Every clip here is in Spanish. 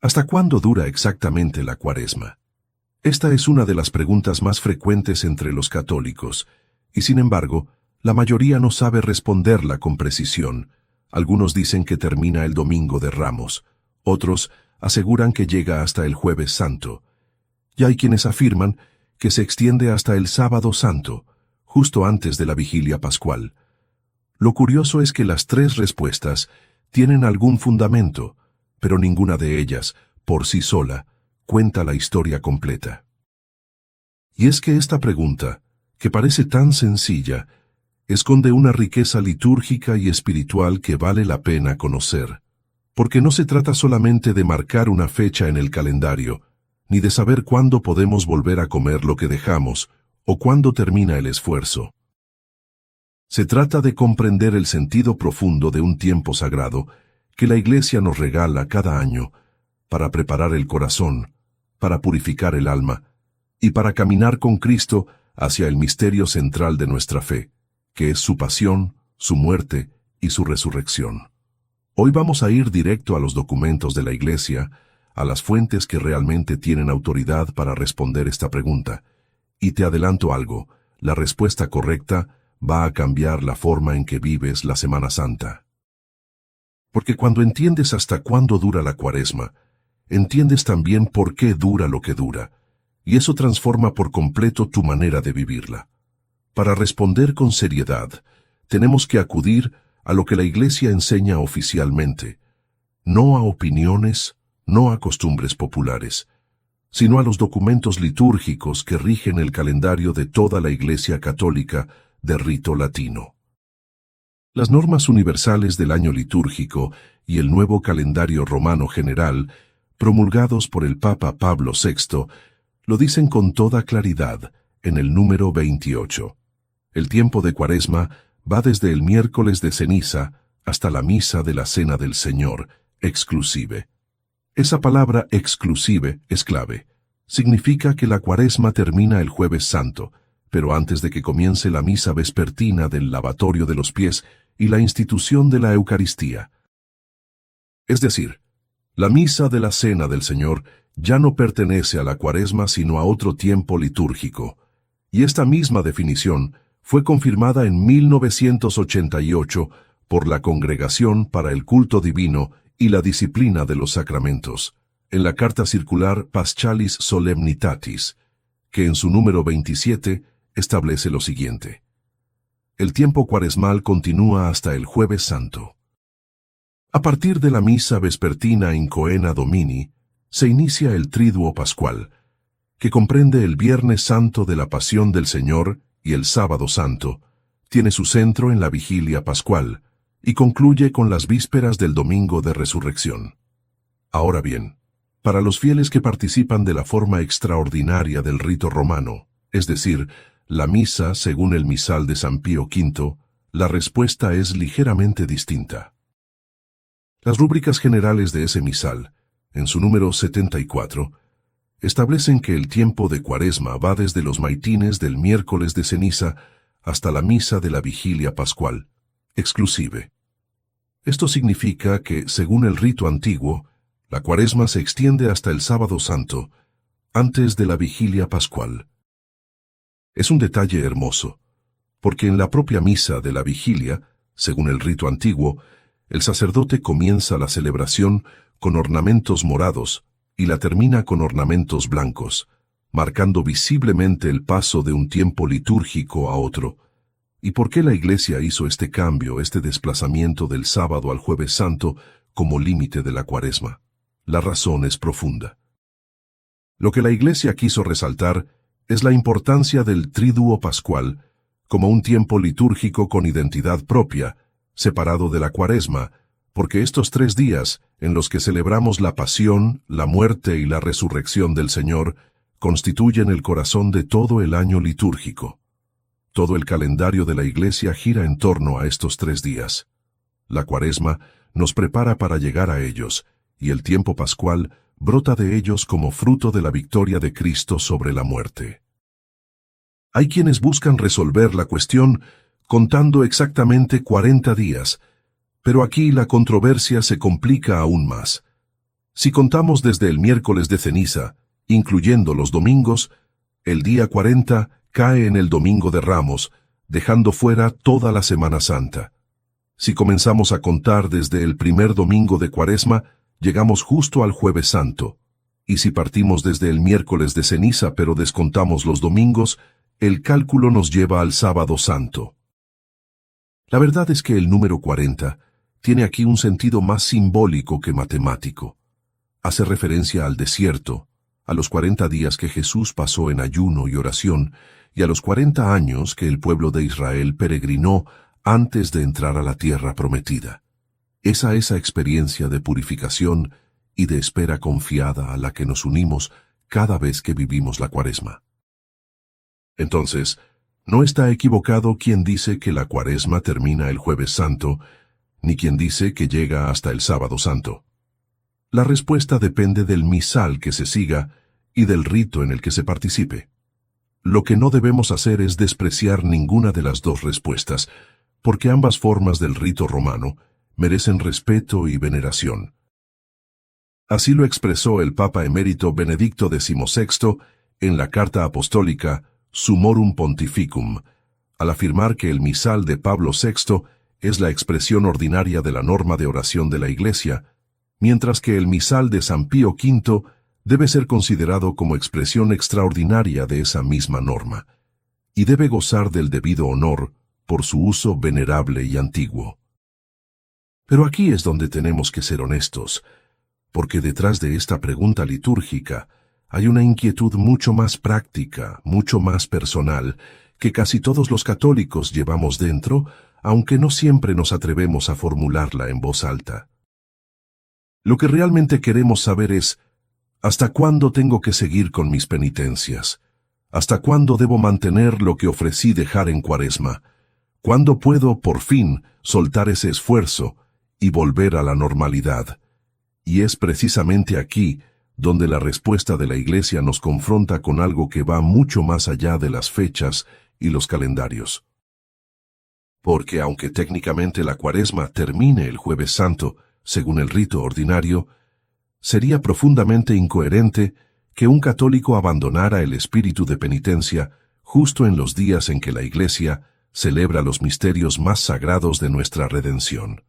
¿Hasta cuándo dura exactamente la Cuaresma? Esta es una de las preguntas más frecuentes entre los católicos, y sin embargo, la mayoría no sabe responderla con precisión. Algunos dicen que termina el Domingo de Ramos, otros aseguran que llega hasta el Jueves Santo, y hay quienes afirman que se extiende hasta el Sábado Santo, justo antes de la Vigilia Pascual. Lo curioso es que las tres respuestas tienen algún fundamento, pero ninguna de ellas, por sí sola, cuenta la historia completa. Y es que esta pregunta, que parece tan sencilla, esconde una riqueza litúrgica y espiritual que vale la pena conocer, porque no se trata solamente de marcar una fecha en el calendario, ni de saber cuándo podemos volver a comer lo que dejamos, o cuándo termina el esfuerzo. Se trata de comprender el sentido profundo de un tiempo sagrado que la Iglesia nos regala cada año para preparar el corazón, para purificar el alma y para caminar con Cristo hacia el misterio central de nuestra fe, que es su pasión, su muerte y su resurrección. Hoy vamos a ir directo a los documentos de la Iglesia, a las fuentes que realmente tienen autoridad para responder esta pregunta. Y te adelanto algo, la respuesta correcta va a cambiar la forma en que vives la Semana Santa. Porque cuando entiendes hasta cuándo dura la Cuaresma, entiendes también por qué dura lo que dura, y eso transforma por completo tu manera de vivirla. Para responder con seriedad, tenemos que acudir a lo que la Iglesia enseña oficialmente, no a opiniones, no a costumbres populares, sino a los documentos litúrgicos que rigen el calendario de toda la Iglesia católica de rito latino. Las normas universales del año litúrgico y el nuevo calendario romano general, promulgados por el Papa Pablo VI, lo dicen con toda claridad en el número 28. El tiempo de Cuaresma va desde el miércoles de ceniza hasta la misa de la Cena del Señor, exclusive. Esa palabra exclusive es clave. Significa que la Cuaresma termina el Jueves Santo, pero antes de que comience la misa vespertina del lavatorio de los pies y la institución de la Eucaristía. Es decir, la misa de la Cena del Señor ya no pertenece a la Cuaresma sino a otro tiempo litúrgico, y esta misma definición fue confirmada en 1988 por la Congregación para el Culto Divino y la Disciplina de los Sacramentos, en la carta circular Paschalis Solemnitatis, que en su número 27 establece lo siguiente. El tiempo cuaresmal continúa hasta el Jueves Santo. A partir de la misa vespertina in Coena Domini, se inicia el Triduo Pascual, que comprende el Viernes Santo de la Pasión del Señor y el Sábado Santo, tiene su centro en la Vigilia Pascual, y concluye con las vísperas del Domingo de Resurrección. Ahora bien, para los fieles que participan de la forma extraordinaria del rito romano, es decir, la misa según el misal de San Pío V, la respuesta es ligeramente distinta. Las rúbricas generales de ese misal, en su número 74, establecen que el tiempo de Cuaresma va desde los maitines del miércoles de ceniza hasta la misa de la Vigilia Pascual, exclusive. Esto significa que, según el rito antiguo, la Cuaresma se extiende hasta el Sábado Santo, antes de la Vigilia Pascual. Es un detalle hermoso, porque en la propia misa de la Vigilia, según el rito antiguo, el sacerdote comienza la celebración con ornamentos morados y la termina con ornamentos blancos, marcando visiblemente el paso de un tiempo litúrgico a otro. ¿Y por qué la Iglesia hizo este cambio, este desplazamiento del sábado al Jueves Santo como límite de la Cuaresma? La razón es profunda. Lo que la Iglesia quiso resaltar es la importancia del Triduo Pascual como un tiempo litúrgico con identidad propia, separado de la Cuaresma, porque estos 3 días, en los que celebramos la pasión, la muerte y la resurrección del Señor, constituyen el corazón de todo el año litúrgico. Todo el calendario de la Iglesia gira en torno a estos 3 días. La Cuaresma nos prepara para llegar a ellos, y el tiempo pascual brota de ellos como fruto de la victoria de Cristo sobre la muerte. Hay quienes buscan resolver la cuestión contando exactamente 40 días, pero aquí la controversia se complica aún más. Si contamos desde el miércoles de ceniza, incluyendo los domingos, el día 40 cae en el domingo de Ramos, dejando fuera toda la Semana Santa. Si comenzamos a contar desde el primer domingo de Cuaresma, llegamos justo al Jueves Santo. Y si partimos desde el miércoles de ceniza pero descontamos los domingos, el cálculo nos lleva al Sábado Santo. La verdad es que el número 40 tiene aquí un sentido más simbólico que matemático. Hace referencia al desierto, a los 40 días que Jesús pasó en ayuno y oración, y a los 40 años que el pueblo de Israel peregrinó antes de entrar a la tierra prometida. Es a esa experiencia de purificación y de espera confiada a la que nos unimos cada vez que vivimos la Cuaresma. Entonces, no está equivocado quien dice que la Cuaresma termina el Jueves Santo, ni quien dice que llega hasta el Sábado Santo. La respuesta depende del misal que se siga y del rito en el que se participe. Lo que no debemos hacer es despreciar ninguna de las dos respuestas, porque ambas formas del rito romano merecen respeto y veneración. Así lo expresó el Papa emérito Benedicto XVI en la Carta Apostólica Summorum Pontificum, al afirmar que el misal de Pablo VI es la expresión ordinaria de la norma de oración de la Iglesia, mientras que el misal de San Pío V debe ser considerado como expresión extraordinaria de esa misma norma, y debe gozar del debido honor por su uso venerable y antiguo. Pero aquí es donde tenemos que ser honestos, porque detrás de esta pregunta litúrgica hay una inquietud mucho más práctica, mucho más personal, que casi todos los católicos llevamos dentro, aunque no siempre nos atrevemos a formularla en voz alta. Lo que realmente queremos saber es, ¿hasta cuándo tengo que seguir con mis penitencias? ¿Hasta cuándo debo mantener lo que ofrecí dejar en Cuaresma? ¿Cuándo puedo, por fin, soltar ese esfuerzo y volver a la normalidad? Y es precisamente aquí donde la respuesta de la Iglesia nos confronta con algo que va mucho más allá de las fechas y los calendarios. Porque aunque técnicamente la Cuaresma termine el Jueves Santo, según el rito ordinario, sería profundamente incoherente que un católico abandonara el espíritu de penitencia justo en los días en que la Iglesia celebra los misterios más sagrados de nuestra redención.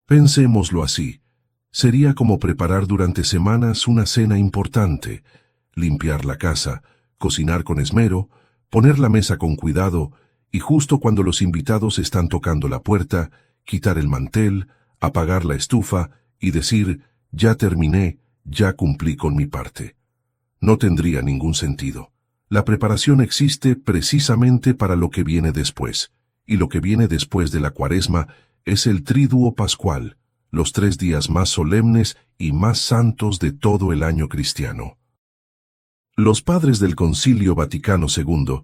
Pensémoslo así. Sería como preparar durante semanas una cena importante, limpiar la casa, cocinar con esmero, poner la mesa con cuidado, y justo cuando los invitados están tocando la puerta, quitar el mantel, apagar la estufa y decir, ya terminé, ya cumplí con mi parte. No tendría ningún sentido. La preparación existe precisamente para lo que viene después, y lo que viene después de la Cuaresma es el Triduo Pascual, los 3 días más solemnes y más santos de todo el año cristiano. Los padres del Concilio Vaticano II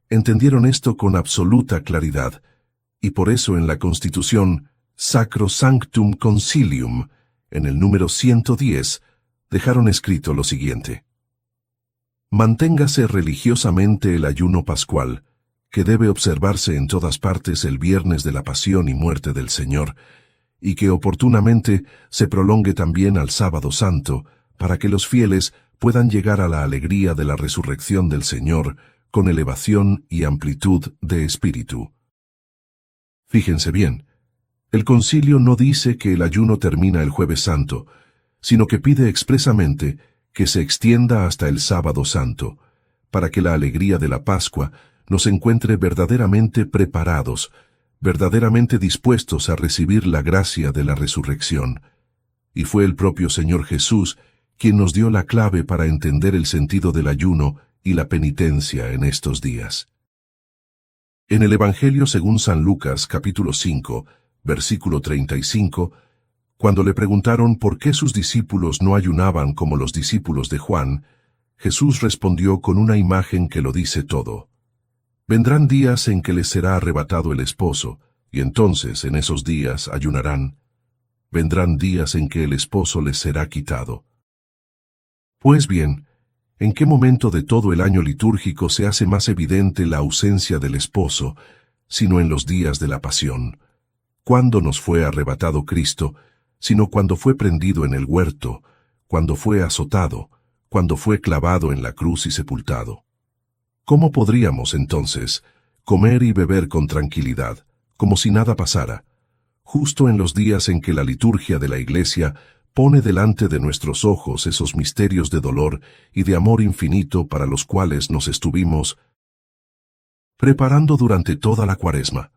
entendieron esto con absoluta claridad, y por eso en la Constitución Sacro Sanctum Concilium, en el número 110, dejaron escrito lo siguiente: manténgase religiosamente el ayuno pascual, que debe observarse en todas partes el viernes de la pasión y muerte del Señor, y que oportunamente se prolongue también al Sábado Santo, para que los fieles puedan llegar a la alegría de la resurrección del Señor con elevación y amplitud de espíritu. Fíjense bien, el concilio no dice que el ayuno termina el Jueves Santo, sino que pide expresamente que se extienda hasta el Sábado Santo, para que la alegría de la Pascua nos encuentre verdaderamente preparados, verdaderamente dispuestos a recibir la gracia de la resurrección. Y fue el propio Señor Jesús quien nos dio la clave para entender el sentido del ayuno y la penitencia en estos días. En el Evangelio según San Lucas, capítulo 5, versículo 35, cuando le preguntaron por qué sus discípulos no ayunaban como los discípulos de Juan, Jesús respondió con una imagen que lo dice todo. Vendrán días en que les será arrebatado el esposo, y entonces en esos días ayunarán. Vendrán días en que el esposo les será quitado. Pues bien, ¿en qué momento de todo el año litúrgico se hace más evidente la ausencia del esposo, sino en los días de la pasión? Cuando nos fue arrebatado Cristo, sino cuando fue prendido en el huerto, cuando fue azotado, cuando fue clavado en la cruz y sepultado. ¿Cómo podríamos, entonces, comer y beber con tranquilidad, como si nada pasara, justo en los días en que la liturgia de la Iglesia pone delante de nuestros ojos esos misterios de dolor y de amor infinito para los cuales nos estuvimos preparando durante toda la Cuaresma?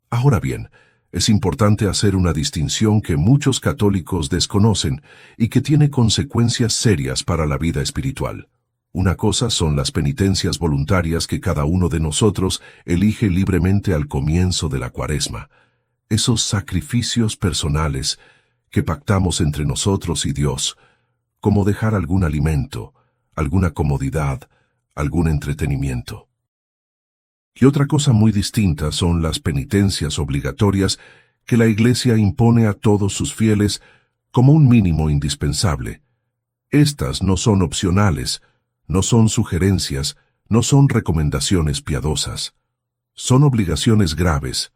Ahora bien, es importante hacer una distinción que muchos católicos desconocen y que tiene consecuencias serias para la vida espiritual. Una cosa son las penitencias voluntarias que cada uno de nosotros elige libremente al comienzo de la Cuaresma. Esos sacrificios personales que pactamos entre nosotros y Dios, como dejar algún alimento, alguna comodidad, algún entretenimiento. Y otra cosa muy distinta son las penitencias obligatorias que la Iglesia impone a todos sus fieles como un mínimo indispensable. Estas no son opcionales, no son sugerencias, no son recomendaciones piadosas. Son obligaciones graves.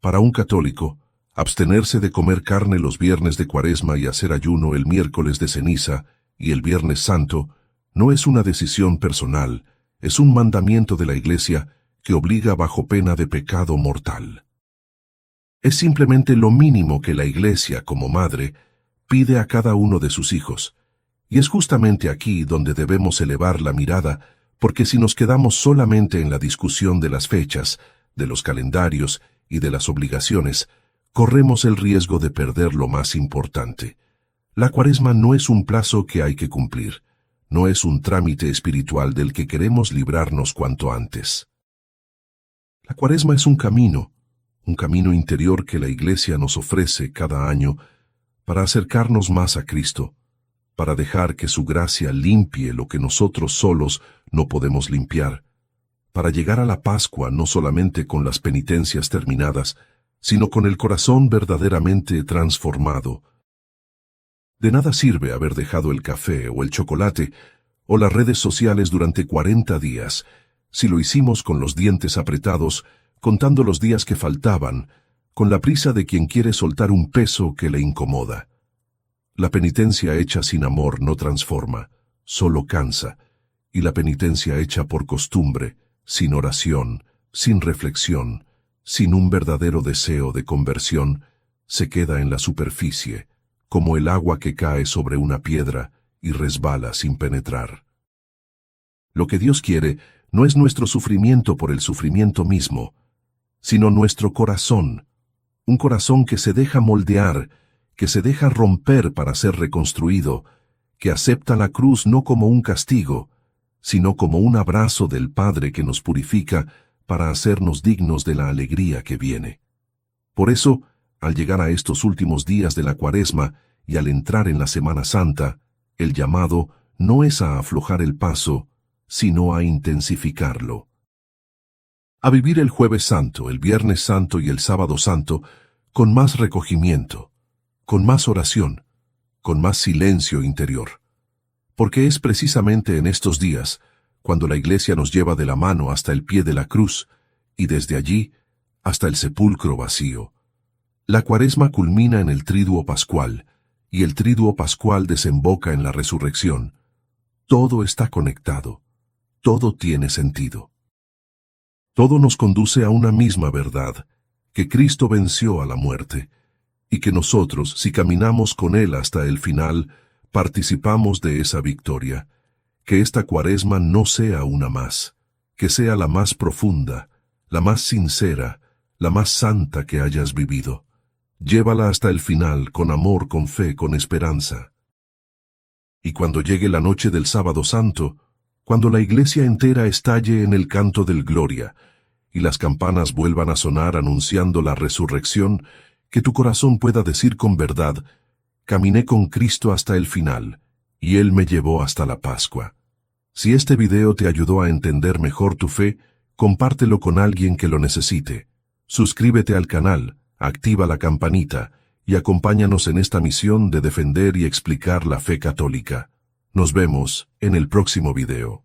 Para un católico, abstenerse de comer carne los viernes de Cuaresma y hacer ayuno el miércoles de ceniza y el Viernes Santo no es una decisión personal, es un mandamiento de la Iglesia que obliga bajo pena de pecado mortal. Es simplemente lo mínimo que la Iglesia, como madre, pide a cada uno de sus hijos. Y es justamente aquí donde debemos elevar la mirada, porque si nos quedamos solamente en la discusión de las fechas, de los calendarios y de las obligaciones, corremos el riesgo de perder lo más importante. La Cuaresma no es un plazo que hay que cumplir, no es un trámite espiritual del que queremos librarnos cuanto antes. La Cuaresma es un camino interior que la Iglesia nos ofrece cada año para acercarnos más a Cristo, para dejar que su gracia limpie lo que nosotros solos no podemos limpiar, para llegar a la Pascua no solamente con las penitencias terminadas, sino con el corazón verdaderamente transformado. De nada sirve haber dejado el café o el chocolate o las redes sociales durante 40 días, si lo hicimos con los dientes apretados, contando los días que faltaban, con la prisa de quien quiere soltar un peso que le incomoda. La penitencia hecha sin amor no transforma, solo cansa, y la penitencia hecha por costumbre, sin oración, sin reflexión, sin un verdadero deseo de conversión, se queda en la superficie, como el agua que cae sobre una piedra y resbala sin penetrar. Lo que Dios quiere no es nuestro sufrimiento por el sufrimiento mismo, sino nuestro corazón, un corazón que se deja moldear, que se deja romper para ser reconstruido, que acepta la cruz no como un castigo, sino como un abrazo del Padre que nos purifica para hacernos dignos de la alegría que viene. Por eso, al llegar a estos últimos días de la Cuaresma y al entrar en la Semana Santa, el llamado no es a aflojar el paso, sino a intensificarlo. A vivir el Jueves Santo, el Viernes Santo y el Sábado Santo con más recogimiento, con más oración, con más silencio interior. Porque es precisamente en estos días cuando la Iglesia nos lleva de la mano hasta el pie de la cruz y desde allí hasta el sepulcro vacío. La Cuaresma culmina en el Triduo Pascual y el Triduo Pascual desemboca en la resurrección. Todo está conectado, todo tiene sentido. Todo nos conduce a una misma verdad, que Cristo venció a la muerte, y que nosotros, si caminamos con Él hasta el final, participamos de esa victoria. Que esta Cuaresma no sea una más, que sea la más profunda, la más sincera, la más santa que hayas vivido. Llévala hasta el final, con amor, con fe, con esperanza. Y cuando llegue la noche del Sábado Santo, cuando la Iglesia entera estalle en el canto del Gloria, y las campanas vuelvan a sonar anunciando la resurrección, que tu corazón pueda decir con verdad: caminé con Cristo hasta el final, y Él me llevó hasta la Pascua. Si este video te ayudó a entender mejor tu fe, compártelo con alguien que lo necesite. Suscríbete al canal, activa la campanita, y acompáñanos en esta misión de defender y explicar la fe católica. Nos vemos en el próximo video.